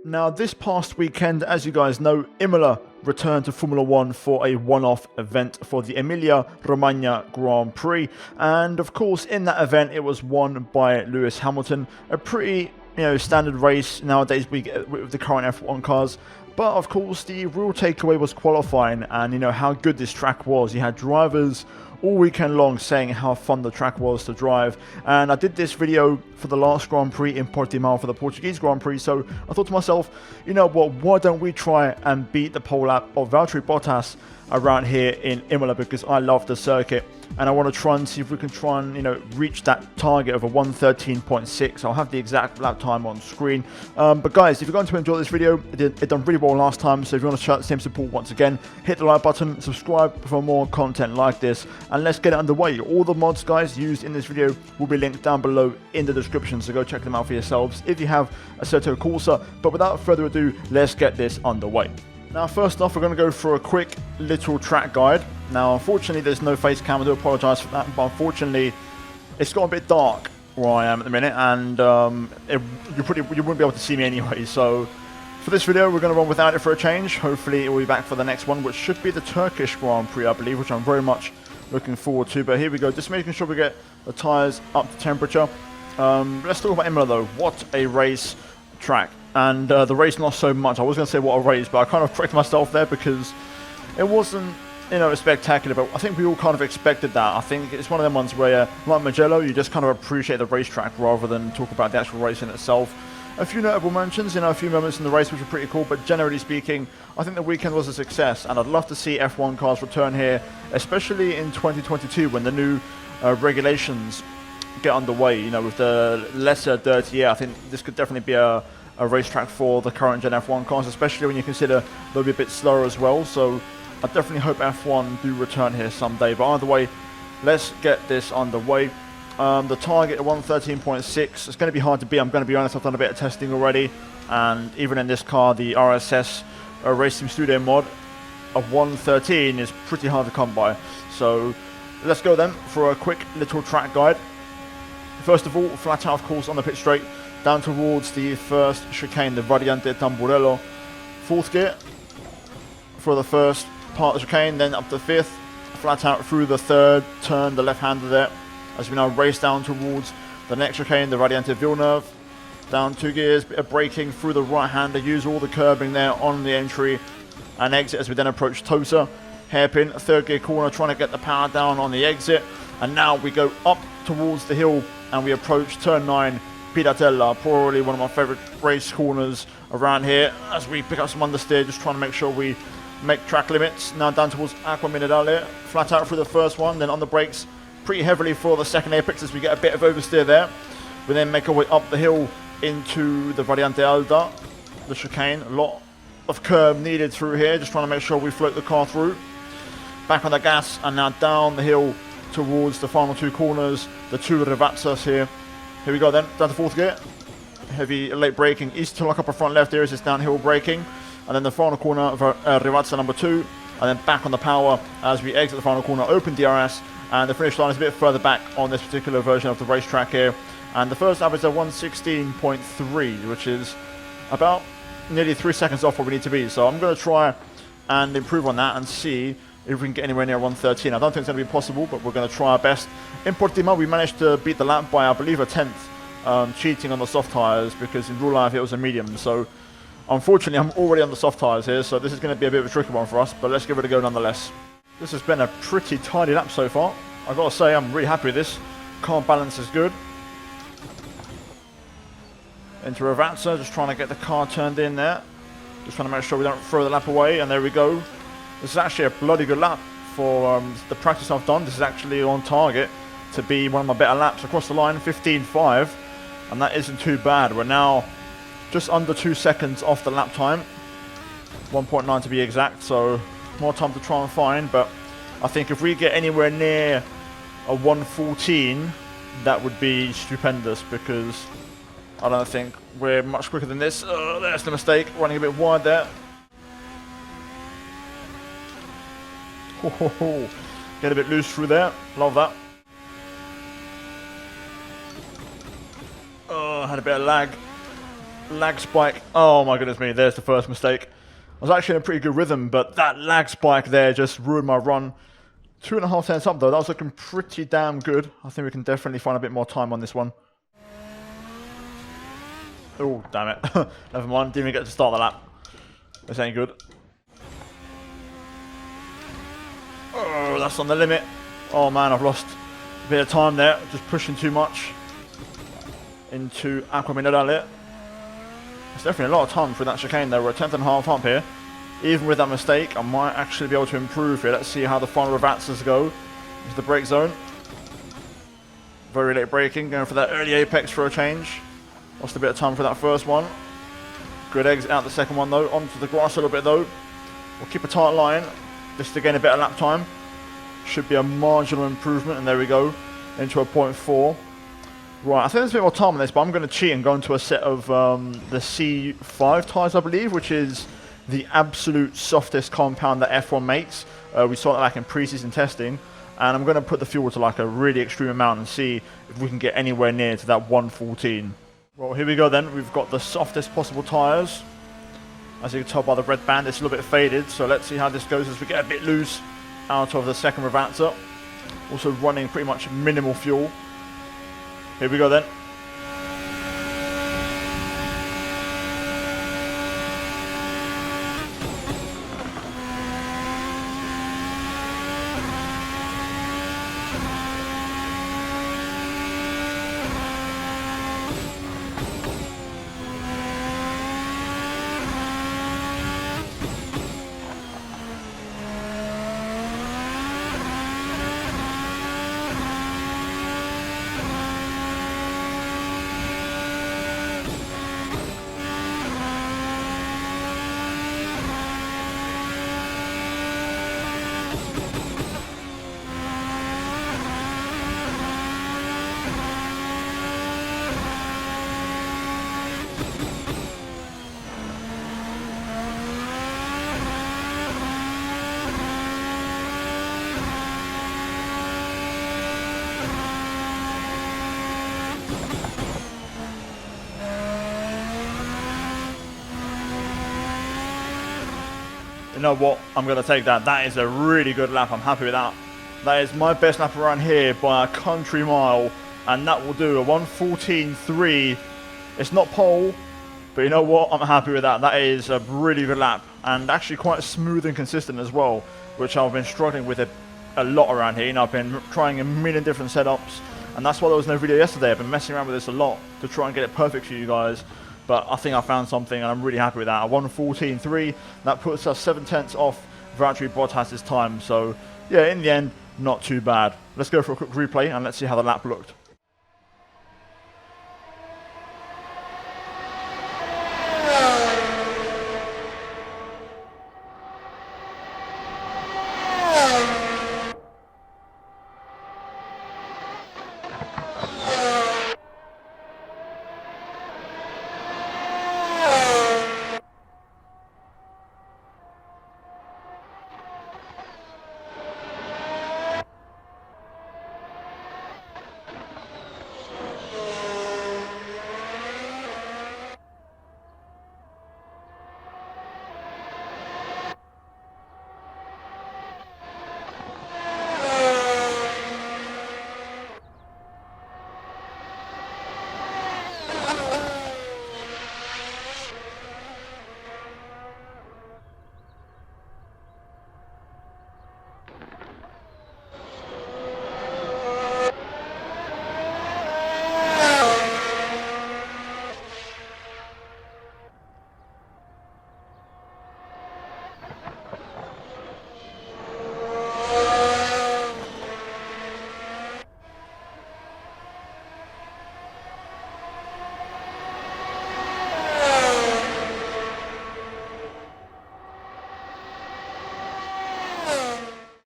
Now, this past weekend, as you guys know, Imola returned to Formula 1 for a one-off event for the Emilia Romagna Grand Prix. And of course, in that event, it was won by Lewis Hamilton. A pretty, standard race nowadays we get with the current F1 cars. But of course, the real takeaway was qualifying and, how good this track was. You had drivers all weekend long saying how fun the track was to drive. And I did this video for the last Grand Prix in Portimao for the Portuguese Grand Prix. So I thought to myself, you know what, why don't we try and beat the pole lap of Valtteri Bottas around here in Imola, because I love the circuit. And I want to try and see if we can try and, reach that target of a 113.6. I'll have the exact lap time on screen. But guys, if you're going to enjoy this video, it done really well last time. So if you want to show the same support once again, hit the like button, subscribe for more content like this, and let's get it underway. All the mods, guys, used in this video will be linked down below in the description. So go check them out for yourselves if you have a Assetto Corsa. But without further ado, let's get this underway. Now, first off, we're going to go for a quick little track guide. Now, unfortunately, there's no face cam. I do apologise for that, but unfortunately, it's got a bit dark where I am at the minute, and you wouldn't be able to see me anyway. So, for this video, we're going to run without it for a change. Hopefully, it will be back for the next one, which should be the Turkish Grand Prix, I believe, which I'm very much looking forward to. But here we go, just making sure we get the tyres up to temperature. Let's talk about Imola, though. What a race track. And the race, not so much. I was going to say what a race, but I kind of corrected myself there because it wasn't, spectacular. But I think we all kind of expected that. I think it's one of them ones where, like Mugello, you just kind of appreciate the racetrack rather than talk about the actual race in itself. A few notable mentions, a few moments in the race which were pretty cool, but generally speaking, I think the weekend was a success, and I'd love to see F1 cars return here, especially in 2022 when the new regulations get underway, with the lesser dirty air. I think this could definitely be a racetrack for the current Gen F1 cars, especially when you consider they'll be a bit slower as well. So I definitely hope F1 do return here someday. But either way, let's get this underway. The target at 113.6, it's going to be hard to beat. I'm going to be honest, I've done a bit of testing already, and even in this car, the RSS Racing Studio mod of 113 is pretty hard to come by. So let's go then for a quick little track guide. First of all, flat out of course on the pit straight, down towards the first chicane, the Variante Tamburello. Fourth gear for the first part of the chicane, then up to fifth, flat out through the third turn, the left-hander there, as we now race down towards the next chicane, the Variante Villeneuve. Down 2 gears, bit of braking through the right-hander, use all the curbing there on the entry and exit as we then approach Tosa. Hairpin, third gear corner, trying to get the power down on the exit. And now we go up towards the hill and we approach turn 9, Piratella, probably one of my favourite race corners around here, as we pick up some understeer, just trying to make sure we make track limits. Now down towards Acqua Minerale, flat out through the first one, then on the brakes pretty heavily for the second apex as we get a bit of oversteer there. We then make our way up the hill into the Variante Alta, the chicane. A lot of curb needed through here, just trying to make sure we float the car through. Back on the gas, and now down the hill towards the final 2 corners, the 2 Rivazzas here. Here we go then, down to 4th gear. Heavy late braking, easy to lock up a front left here as it's downhill braking. And then the final corner for Rivazza number 2. And then back on the power as we exit the final corner, open DRS. And the finish line is a bit further back on this particular version of the racetrack here. And the first average is 116.3, which is about nearly 3 seconds off where we need to be. So I'm going to try and improve on that and see if we can get anywhere near 113. I don't think it's going to be possible, but we're going to try our best. In Portimao, we managed to beat the lap by, I believe, a 10th, cheating on the soft tyres, because in real life it was a medium. So, unfortunately, I'm already on the soft tyres here, so this is going to be a bit of a tricky one for us, but let's give it a go nonetheless. This has been a pretty tidy lap so far. I've got to say, I'm really happy with this. Car balance is good. Into Ravazza, just trying to get the car turned in there. Just trying to make sure we don't throw the lap away, and there we go. This is actually a bloody good lap for the practice I've done. This is actually on target to be one of my better laps across the line, 15.5, and that isn't too bad. We're now just under 2 seconds off the lap time, 1.9 to be exact, so more time to try and find. But I think if we get anywhere near a 114, that would be stupendous, because I don't think we're much quicker than this. There's the mistake, running a bit wide there. Get a bit loose through there. Love that. Had a bit of lag. lag spike. Oh my goodness me, there's the first mistake. I was actually in a pretty good rhythm, but that lag spike there just ruined my run. 2.5 tenths up though, that was looking pretty damn good. I think we can definitely find a bit more time on this one. Oh, damn it. Never mind, didn't even get to start the lap. This ain't good. Oh, that's on the limit. Oh man, I've lost a bit of time there. Just pushing too much into Acqua Minerale. It's definitely a lot of time for that chicane though. We're a 10.5 up here. Even with that mistake, I might actually be able to improve here. Let's see how the final revatsas go into the brake zone. Very late braking, going for that early apex for a change. Lost a bit of time for that first one. Good exit out the second one though. Onto the grass a little bit though. We'll keep a tight line just to gain a bit of lap time. Should be a marginal improvement, and there we go. Into a 0.4. Right, I think there's a bit more time on this, but I'm going to cheat and go into a set of the C5 tyres, I believe, which is the absolute softest compound that F1 makes. We saw that back in pre-season testing, and I'm going to put the fuel to like a really extreme amount and see if we can get anywhere near to that 114. Well, here we go then. We've got the softest possible tyres. As you can tell by the red band, it's a little bit faded, so let's see how this goes as we get a bit loose out of the second revatsa. Also running pretty much minimal fuel. Here we go then. You know what? I'm going to take that. That is a really good lap. I'm happy with that. That is my best lap around here by a country mile. And that will do a 1:14.3. It's not pole, but you know what? I'm happy with that. That is a really good lap. And actually quite smooth and consistent as well, which I've been struggling with a lot around here. You know, I've been trying a million different setups. And that's why there was no video yesterday. I've been messing around with this a lot to try and get it perfect for you guys. But I think I found something, and I'm really happy with that. A 1:14.3, that puts us 7 tenths off Valtteri Bottas' time. So, yeah, in the end, not too bad. Let's go for a quick replay, and let's see how the lap looked.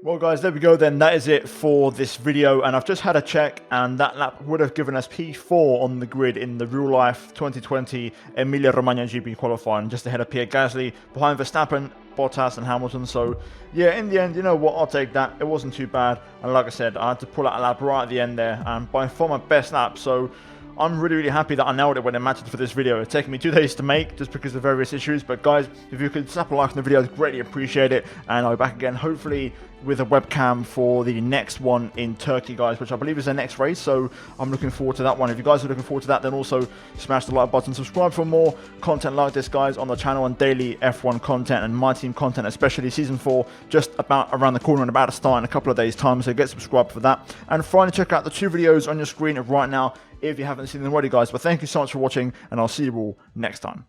Well guys, there we go then. That is it for this video, and I've just had a check, and that lap would have given us P4 on the grid in the real life 2020 Emilia Romagna GP qualifying, just ahead of Pierre Gasly, behind Verstappen, Bottas and Hamilton. So yeah, in the end, you know what, I'll take that. It wasn't too bad, and like I said, I had to pull out a lap right at the end there, and by far my best lap. So I'm really, really happy that I nailed it when it mattered for this video. It's taken me 2 days to make just because of various issues. But guys, if you could slap a like on the video, I'd greatly appreciate it. And I'll be back again, hopefully with a webcam for the next one in Turkey, guys, which I believe is the next race. So I'm looking forward to that one. If you guys are looking forward to that, then also smash the like button, subscribe for more content like this, guys, on the channel, and daily F1 content and my team content, especially season 4, just about around the corner and about to start in a couple of days time. So get subscribed for that. And finally, check out the 2 videos on your screen right now if you haven't seen them already, guys. But thank you so much for watching, and I'll see you all next time.